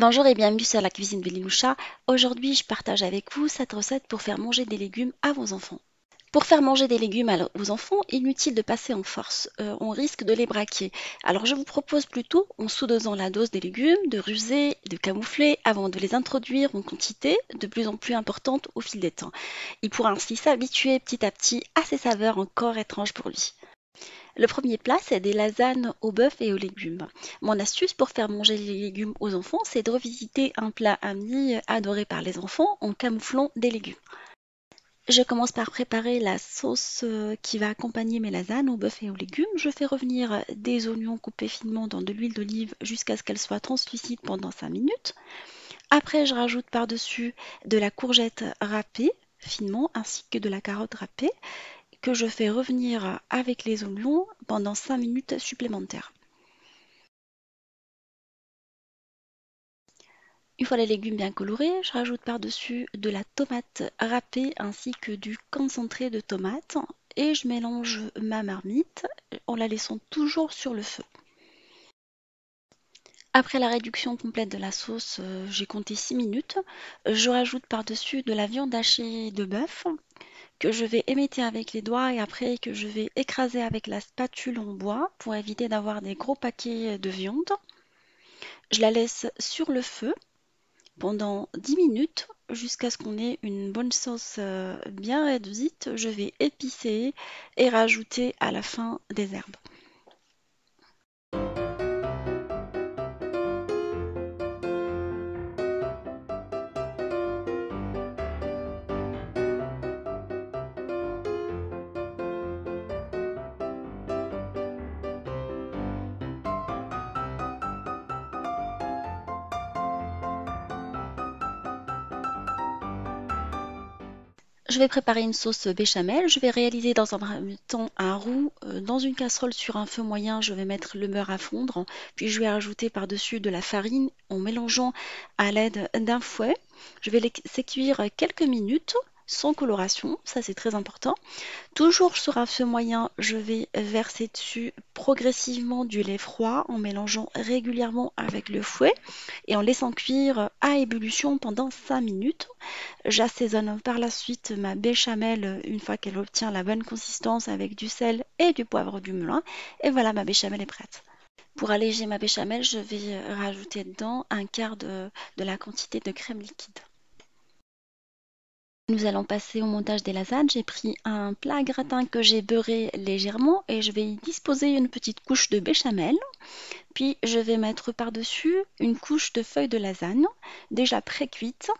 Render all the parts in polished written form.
Bonjour et bienvenue sur la cuisine de Liloucha. Aujourd'hui, je partage avec vous cette recette pour faire manger des légumes à vos enfants. Pour faire manger des légumes aux enfants, inutile de passer en force, on risque de les braquer. Alors je vous propose plutôt, en sous-dosant la dose des légumes, de ruser, de camoufler avant de les introduire en quantité de plus en plus importante au fil des temps. Il pourra ainsi s'habituer petit à petit à ces saveurs encore étranges pour lui. Le premier plat, c'est des lasagnes au bœuf et aux légumes. Mon astuce pour faire manger les légumes aux enfants, c'est de revisiter un plat ami adoré par les enfants en camouflant des légumes. Je commence par préparer la sauce qui va accompagner mes lasagnes au bœuf et aux légumes. Je fais revenir des oignons coupés finement dans de l'huile d'olive jusqu'à ce qu'elle soit translucide pendant 5 minutes. Après, je rajoute par-dessus de la courgette râpée finement ainsi que de la carotte râpée que je fais revenir avec les oignons pendant 5 minutes supplémentaires. Une fois les légumes bien colorés, je rajoute par-dessus de la tomate râpée ainsi que du concentré de tomate et je mélange ma marmite en la laissant toujours sur le feu. Après la réduction complète de la sauce, j'ai compté 6 minutes, je rajoute par-dessus de la viande hachée de bœuf que je vais émietter avec les doigts et après que je vais écraser avec la spatule en bois pour éviter d'avoir des gros paquets de viande. Je la laisse sur le feu pendant 10 minutes jusqu'à ce qu'on ait une bonne sauce bien réduite. Je vais épicer et rajouter à la fin des herbes. Je vais préparer une sauce béchamel. Je vais réaliser dans un premier temps un roux dans une casserole sur un feu moyen. Je vais mettre le beurre à fondre, puis je vais rajouter par-dessus de la farine en mélangeant à l'aide d'un fouet. Je vais laisser cuire quelques minutes sans coloration, ça c'est très important. Toujours sur un feu moyen, je vais verser dessus progressivement du lait froid en mélangeant régulièrement avec le fouet et en laissant cuire à ébullition pendant 5 minutes. J'assaisonne par la suite ma béchamel une fois qu'elle obtient la bonne consistance avec du sel et du poivre du melun. Et voilà, ma béchamel est prête. Pour alléger ma béchamel, je vais rajouter dedans un quart de la quantité de crème liquide. Nous allons passer au montage des lasagnes. J'ai pris un plat gratin que j'ai beurré légèrement et je vais y disposer une petite couche de béchamel. Puis je vais mettre par-dessus une couche de feuilles de lasagne déjà pré-cuites.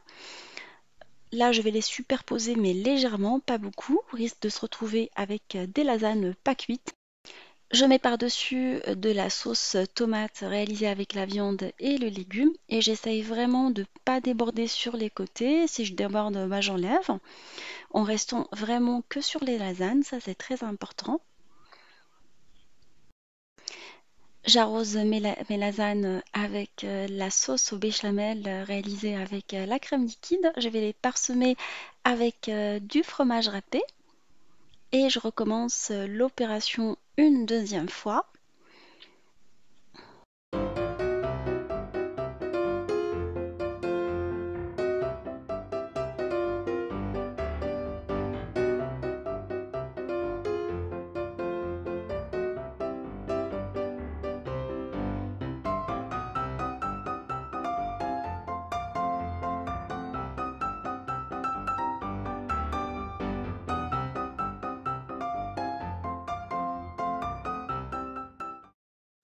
Là, je vais les superposer, mais légèrement, pas beaucoup. On risque de se retrouver avec des lasagnes pas cuites. Je mets par-dessus de la sauce tomate réalisée avec la viande et le légume. Et j'essaye vraiment de ne pas déborder sur les côtés. Si je déborde, bah, j'enlève. En restant vraiment que sur les lasagnes, ça c'est très important. J'arrose mes lasagnes avec la sauce au béchamel réalisée avec la crème liquide. Je vais les parsemer avec du fromage râpé et je recommence l'opération une deuxième fois.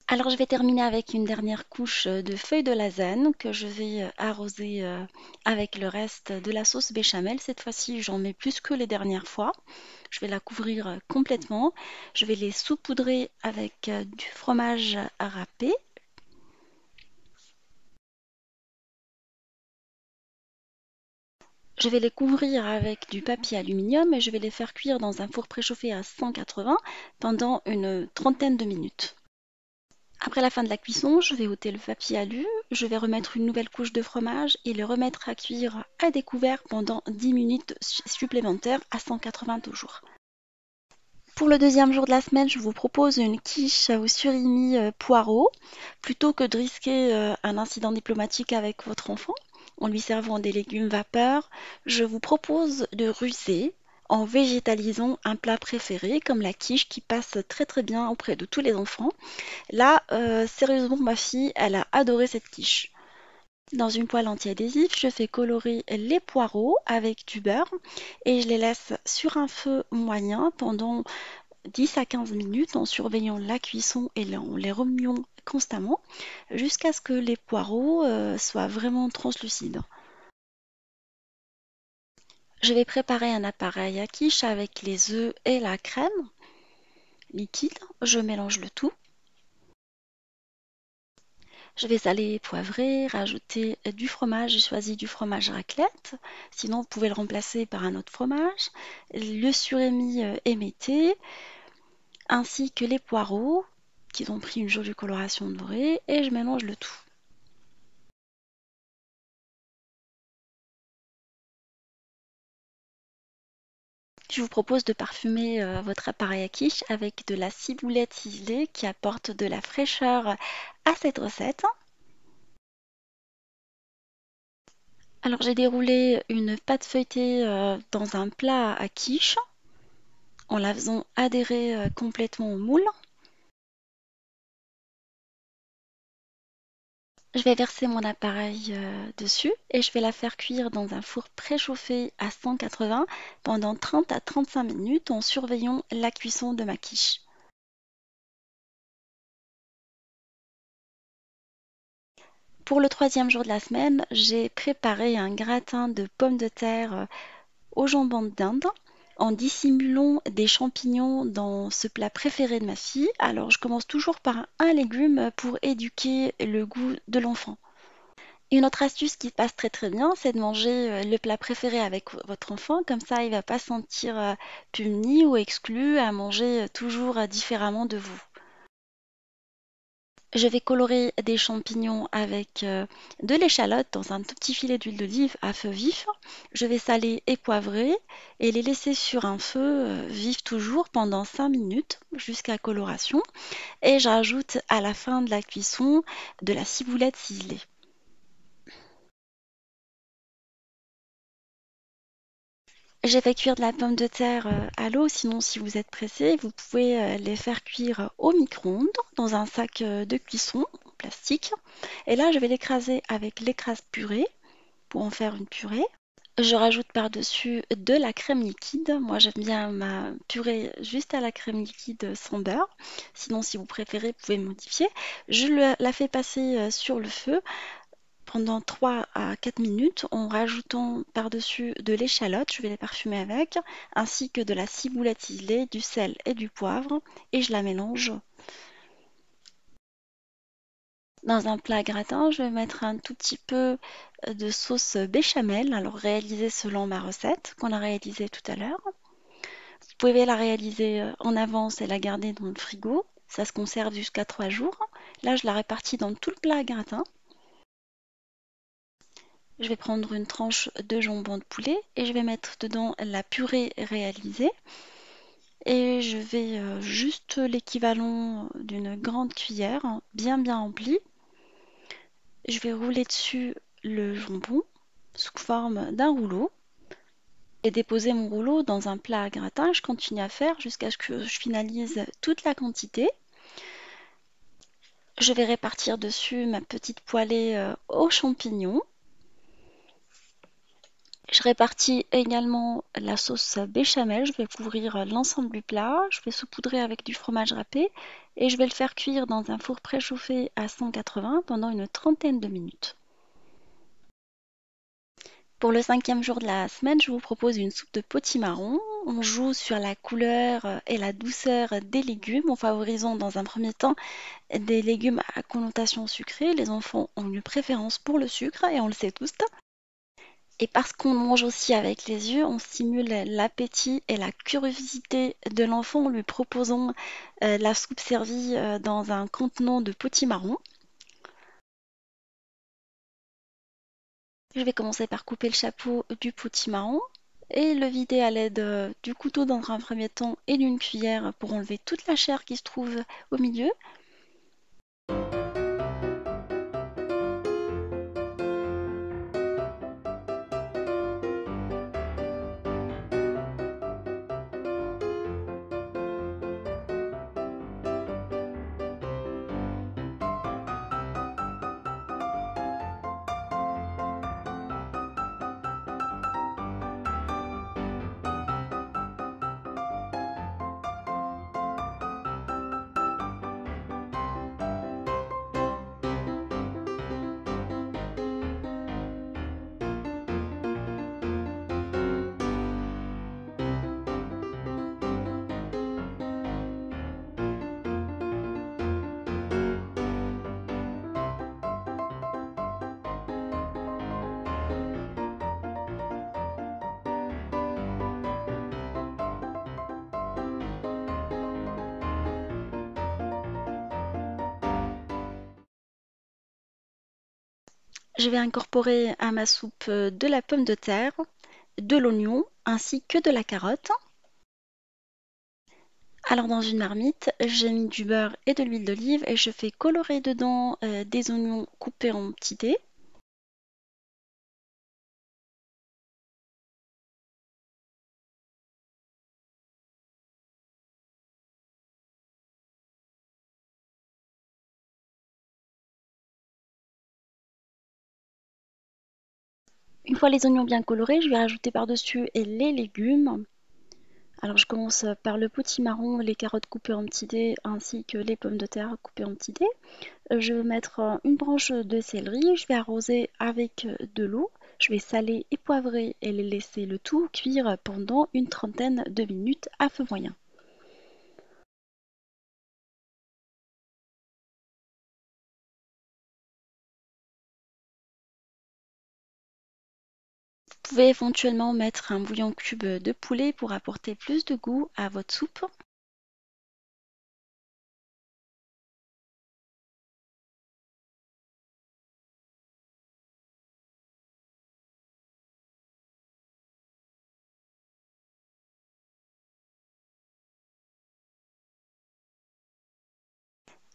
Alors je vais terminer avec une dernière couche de feuilles de lasagne que je vais arroser avec le reste de la sauce béchamel. Cette fois-ci, j'en mets plus que les dernières fois. Je vais la couvrir complètement. Je vais les saupoudrer avec du fromage râpé. Je vais les couvrir avec du papier aluminium et je vais les faire cuire dans un four préchauffé à 180 pendant une trentaine de minutes. Après la fin de la cuisson, je vais ôter le papier alu, je vais remettre une nouvelle couche de fromage et le remettre à cuire à découvert pendant 10 minutes supplémentaires à 180 toujours. Pour le deuxième jour de la semaine, je vous propose une quiche au surimi poireau. Plutôt que de risquer un incident diplomatique avec votre enfant en lui servant des légumes vapeur, je vous propose de ruser en végétalisant un plat préféré comme la quiche qui passe très très bien auprès de tous les enfants. Là, sérieusement, ma fille, elle a adoré cette quiche. Dans une poêle anti-adhésif, je fais colorer les poireaux avec du beurre et je les laisse sur un feu moyen pendant 10 à 15 minutes en surveillant la cuisson et en les remuant constamment jusqu'à ce que les poireaux soient vraiment translucides. Je vais préparer un appareil à quiche avec les œufs et la crème liquide. Je mélange le tout. Je vais saler et poivrer, rajouter du fromage. J'ai choisi du fromage raclette. Sinon, vous pouvez le remplacer par un autre fromage. Le surimi émietté, ainsi que les poireaux qui ont pris une jolie coloration dorée. Et je mélange le tout. Je vous propose de parfumer votre appareil à quiche avec de la ciboulette ciselée qui apporte de la fraîcheur à cette recette. Alors j'ai déroulé une pâte feuilletée dans un plat à quiche en la faisant adhérer complètement au moule. Je vais verser mon appareil dessus et je vais la faire cuire dans un four préchauffé à 180 pendant 30 à 35 minutes en surveillant la cuisson de ma quiche. Pour le troisième jour de la semaine, j'ai préparé un gratin de pommes de terre au jambon d'Inde en dissimulant des champignons dans ce plat préféré de ma fille. Alors je commence toujours par un légume pour éduquer le goût de l'enfant. Une autre astuce qui passe très très bien, c'est de manger le plat préféré avec votre enfant, comme ça il ne va pas se sentir puni ou exclu à manger toujours différemment de vous. Je vais colorer des champignons avec de l'échalote dans un tout petit filet d'huile d'olive à feu vif. Je vais saler et poivrer et les laisser sur un feu vif toujours pendant 5 minutes jusqu'à coloration. Et je rajoute à la fin de la cuisson de la ciboulette ciselée. J'ai fait cuire de la pomme de terre à l'eau, sinon si vous êtes pressé, vous pouvez les faire cuire au micro-ondes dans un sac de cuisson en plastique. Et là, je vais l'écraser avec l'écrase purée pour en faire une purée. Je rajoute par-dessus de la crème liquide. Moi, j'aime bien ma purée juste à la crème liquide sans beurre. Sinon, si vous préférez, vous pouvez modifier. La fais passer sur le feu pendant 3 à 4 minutes en rajoutant par-dessus de l'échalote, je vais les parfumer avec, ainsi que de la ciboulette ciselée, du sel et du poivre, et je la mélange. Dans un plat gratin, je vais mettre un tout petit peu de sauce béchamel, alors réalisée selon ma recette qu'on a réalisée tout à l'heure. Vous pouvez la réaliser en avance et la garder dans le frigo. Ça se conserve jusqu'à 3 jours. Là, je la répartis dans tout le plat gratin. Je vais prendre une tranche de jambon de poulet et je vais mettre dedans la purée réalisée. Et je vais juste l'équivalent d'une grande cuillère, bien bien remplie. Je vais rouler dessus le jambon sous forme d'un rouleau et déposer mon rouleau dans un plat à gratin. Je continue à faire jusqu'à ce que je finalise toute la quantité. Je vais répartir dessus ma petite poêlée aux champignons. Je répartis également la sauce béchamel. Je vais couvrir l'ensemble du plat. Je vais saupoudrer avec du fromage râpé et je vais le faire cuire dans un four préchauffé à 180 pendant une trentaine de minutes. Pour le cinquième jour de la semaine, je vous propose une soupe de potimarron. On joue sur la couleur et la douceur des légumes en favorisant dans un premier temps des légumes à connotation sucrée. Les enfants ont une préférence pour le sucre et on le sait tous. Et parce qu'on mange aussi avec les yeux, on stimule l'appétit et la curiosité de l'enfant en lui proposant la soupe servie dans un contenant de potimarron. Je vais commencer par couper le chapeau du potimarron. et le vider à l'aide du couteau dans un premier temps et d'une cuillère pour enlever toute la chair qui se trouve au milieu. Je vais incorporer à ma soupe de la pomme de terre, de l'oignon ainsi que de la carotte. Alors dans une marmite, j'ai mis du beurre et de l'huile d'olive et je fais colorer dedans des oignons coupés en petits dés. Une fois les oignons bien colorés, je vais rajouter par-dessus les légumes. Alors je commence par le potimarron, les carottes coupées en petits dés ainsi que les pommes de terre coupées en petits dés. Je vais mettre une branche de céleri, je vais arroser avec de l'eau. Je vais saler et poivrer et laisser le tout cuire pendant une trentaine de minutes à feu moyen. Vous pouvez éventuellement mettre un bouillon cube de poulet pour apporter plus de goût à votre soupe.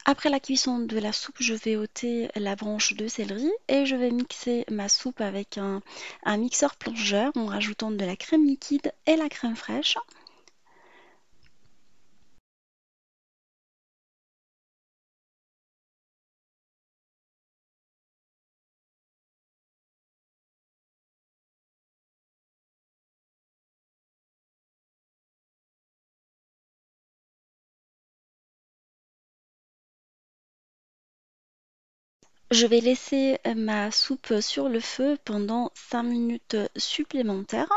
Après la cuisson de la soupe, je vais ôter la branche de céleri et je vais mixer ma soupe avec un mixeur plongeur en rajoutant de la crème liquide et la crème fraîche. Je vais laisser ma soupe sur le feu pendant 5 minutes supplémentaires,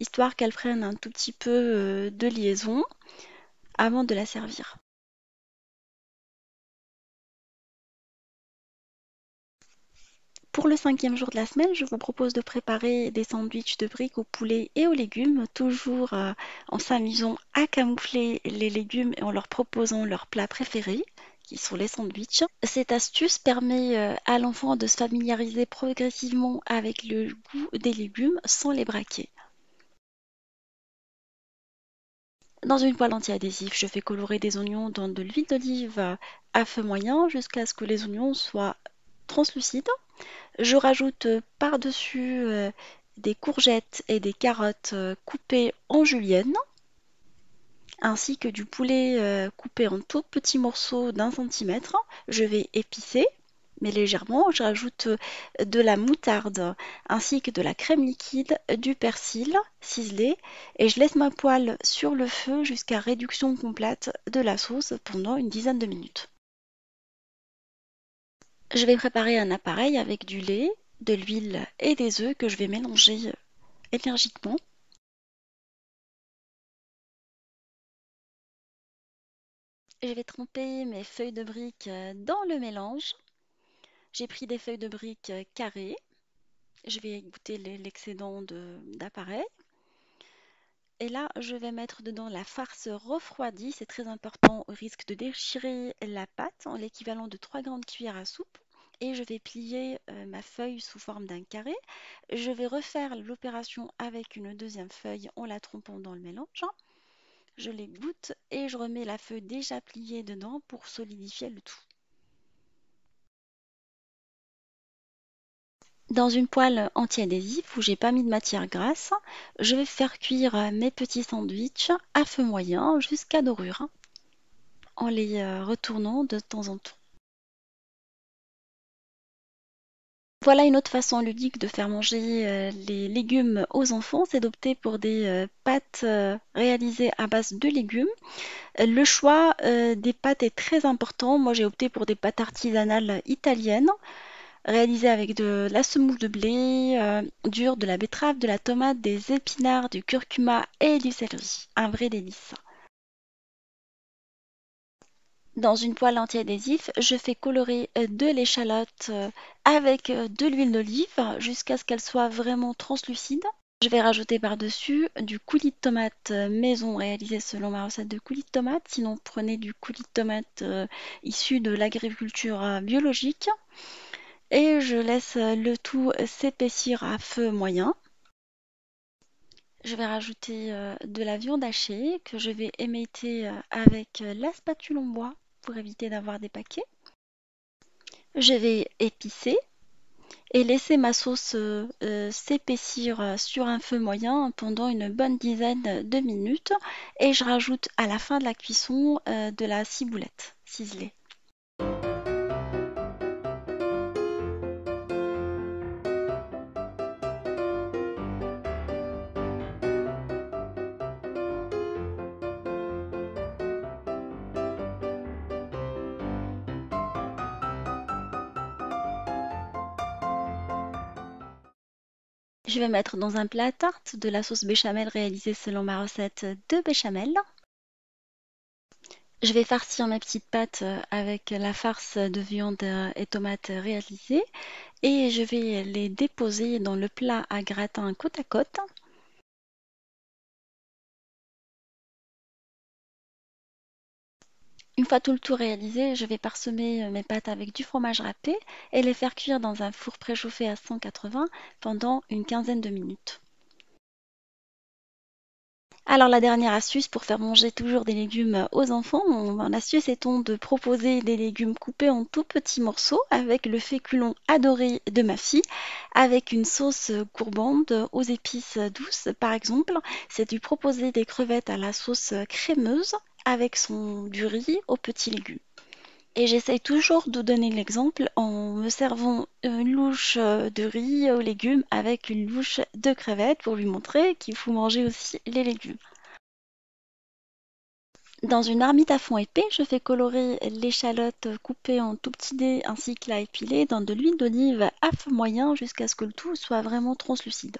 histoire qu'elle prenne un tout petit peu de liaison avant de la servir. Pour le cinquième jour de la semaine, je vous propose de préparer des sandwichs de briques au poulet et aux légumes, toujours en s'amusant à camoufler les légumes et en leur proposant leurs plats préférés, qui sont les sandwichs. Cette astuce permet à l'enfant de se familiariser progressivement avec le goût des légumes sans les braquer. Dans une poêle anti-adhésif, je fais colorer des oignons dans de l'huile d'olive à feu moyen jusqu'à ce que les oignons soient translucides. Je rajoute par-dessus des courgettes et des carottes coupées en julienne, ainsi que du poulet coupé en tout petits morceaux d'1 centimètre. Je vais épicer, mais légèrement. Je rajoute de la moutarde ainsi que de la crème liquide, du persil ciselé et je laisse ma poêle sur le feu jusqu'à réduction complète de la sauce pendant une dizaine de minutes. Je vais préparer un appareil avec du lait, de l'huile et des œufs que je vais mélanger énergiquement. Je vais tremper mes feuilles de briques dans le mélange. J'ai pris des feuilles de briques carrées. Je vais goûter l'excédent d'appareil. Et là, je vais mettre dedans la farce refroidie. C'est très important au risque de déchirer la pâte en l'équivalent de 3 grandes cuillères à soupe. et je vais plier ma feuille sous forme d'un carré. Je vais refaire l'opération avec une deuxième feuille en la trempant dans le mélange. Je l'égoutte et je remets la feuille déjà pliée dedans pour solidifier le tout. Dans une poêle anti-adhésif où j'ai pas mis de matière grasse, je vais faire cuire mes petits sandwichs à feu moyen jusqu'à dorure en les retournant de temps en temps. Voilà une autre façon ludique de faire manger les légumes aux enfants, c'est d'opter pour des pâtes réalisées à base de légumes. Le choix des pâtes est très important. Moi, j'ai opté pour des pâtes artisanales italiennes, réalisées avec de la semoule de blé dure, de la betterave, de la tomate, des épinards, du curcuma et du céleri. Un vrai délice. Dans une poêle anti-adhésif, je fais colorer de l'échalote avec de l'huile d'olive jusqu'à ce qu'elle soit vraiment translucide. Je vais rajouter par-dessus du coulis de tomate maison réalisé selon ma recette de coulis de tomate. Sinon, prenez du coulis de tomate issu de l'agriculture biologique. Et je laisse le tout s'épaissir à feu moyen. Je vais rajouter de la viande hachée que je vais émietter avec la spatule en bois pour éviter d'avoir des paquets. Je vais épicer et laisser ma sauce s'épaissir sur un feu moyen pendant une bonne dizaine de minutes. Et je rajoute à la fin de la cuisson de la ciboulette ciselée. Je vais mettre dans un plat à tarte de la sauce béchamel réalisée selon ma recette de béchamel. Je vais farcir mes petites pâtes avec la farce de viande et tomates réalisée et je vais les déposer dans le plat à gratin côte à côte. Une fois tout le tour réalisé, je vais parsemer mes pâtes avec du fromage râpé et les faire cuire dans un four préchauffé à 180 pendant une quinzaine de minutes. Alors la dernière astuce pour faire manger toujours des légumes aux enfants, mon astuce étant de proposer des légumes coupés en tout petits morceaux avec le féculent adoré de ma fille, avec une sauce courbande aux épices douces par exemple, c'est de proposer des crevettes à la sauce crémeuse avec du riz aux petits légumes. Et j'essaye toujours de donner l'exemple en me servant une louche de riz aux légumes avec une louche de crevettes pour lui montrer qu'il faut manger aussi les légumes. Dans une marmite à fond épais, je fais colorer l'échalote coupée en tout petits dés ainsi que l'ail pilé dans de l'huile d'olive à feu moyen jusqu'à ce que le tout soit vraiment translucide.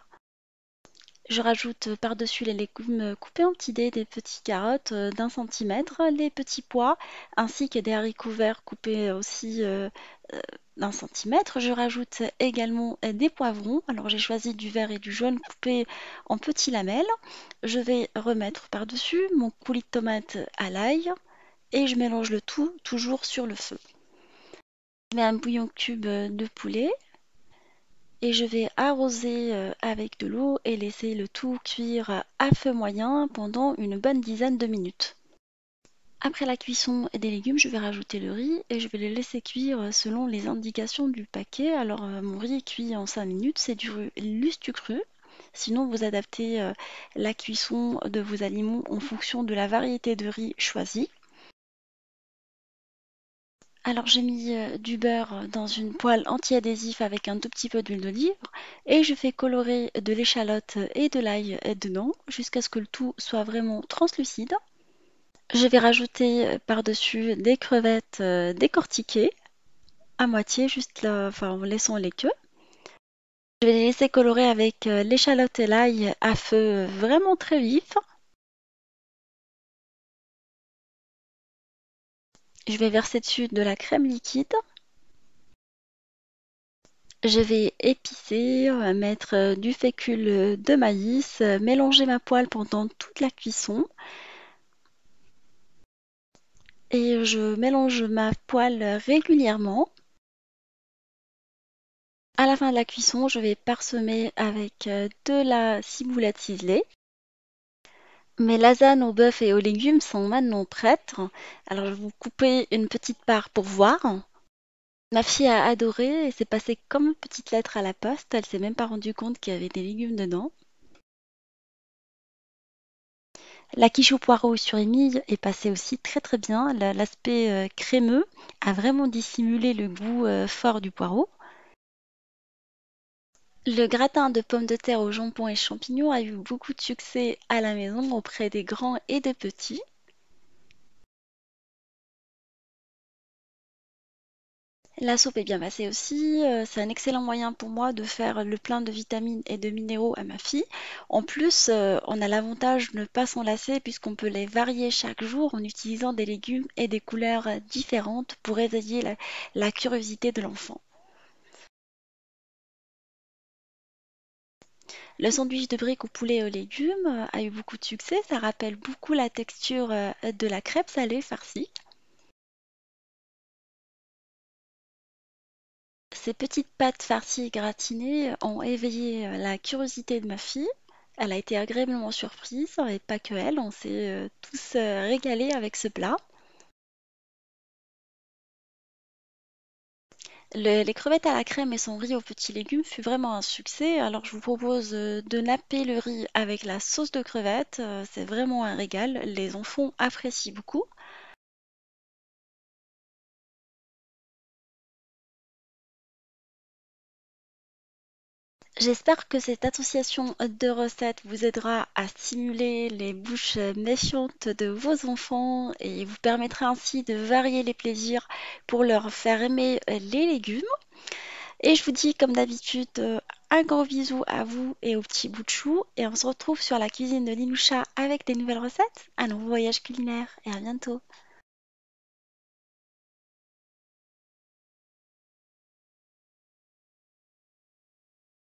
Je rajoute par-dessus les légumes coupés en petits dés des petites carottes d'1 centimètre, les petits pois ainsi que des haricots verts coupés aussi d'1 centimètre. Je rajoute également des poivrons. Alors j'ai choisi du vert et du jaune coupés en petites lamelles. Je vais remettre par-dessus mon coulis de tomate à l'ail et je mélange le tout toujours sur le feu. Je mets un bouillon cube de poulet et je vais arroser avec de l'eau et laisser le tout cuire à feu moyen pendant une bonne dizaine de minutes. Après la cuisson des légumes, je vais rajouter le riz et je vais le laisser cuire selon les indications du paquet. Alors mon riz est cuit en 5 minutes, c'est du lustu cru. Sinon, vous adaptez la cuisson de vos aliments en fonction de la variété de riz choisie. Alors j'ai mis du beurre dans une poêle anti-adhésif avec un tout petit peu d'huile d'olive et je fais colorer de l'échalote et de l'ail dedans jusqu'à ce que le tout soit vraiment translucide. Je vais rajouter par-dessus des crevettes décortiquées à moitié, juste là, enfin, en laissant les queues. Je vais les laisser colorer avec l'échalote et l'ail à feu vraiment très vif. Je vais verser dessus de la crème liquide. Je vais épicer, mettre du fécule de maïs, mélanger ma poêle pendant toute la cuisson. Et je mélange ma poêle régulièrement. À la fin de la cuisson, je vais parsemer avec de la ciboulette ciselée. Mes lasagnes au bœuf et aux légumes sont maintenant prêtes. Alors je vais vous couper une petite part pour voir. Ma fille a adoré et c'est passé comme une petite lettre à la poste. Elle s'est même pas rendue compte qu'il y avait des légumes dedans. La quiche au poireau sur émile est passée aussi très très bien. L'aspect crémeux a vraiment dissimulé le goût fort du poireau. Le gratin de pommes de terre au jambon et champignons a eu beaucoup de succès à la maison auprès des grands et des petits. La soupe est bien passée aussi. C'est un excellent moyen pour moi de faire le plein de vitamines et de minéraux à ma fille. En plus, on a l'avantage de ne pas s'en lasser puisqu'on peut les varier chaque jour en utilisant des légumes et des couleurs différentes pour éveiller la curiosité de l'enfant. Le sandwich de briques au poulet et aux légumes a eu beaucoup de succès. Ça rappelle beaucoup la texture de la crêpe salée farcie. Ces petites pâtes farcies et gratinées ont éveillé la curiosité de ma fille. Elle a été agréablement surprise et pas que elle, on s'est tous régalés avec ce plat. Les crevettes à la crème et son riz aux petits légumes fut vraiment un succès. Alors je vous propose de napper le riz avec la sauce de crevettes. C'est vraiment un régal. Les enfants apprécient beaucoup. J'espère que cette association de recettes vous aidera à stimuler les bouches méfiantes de vos enfants et vous permettra ainsi de varier les plaisirs pour leur faire aimer les légumes. Et je vous dis comme d'habitude un gros bisou à vous et au petit bout de chou et on se retrouve sur la cuisine de Linoucha avec des nouvelles recettes, un nouveau voyage culinaire et à bientôt.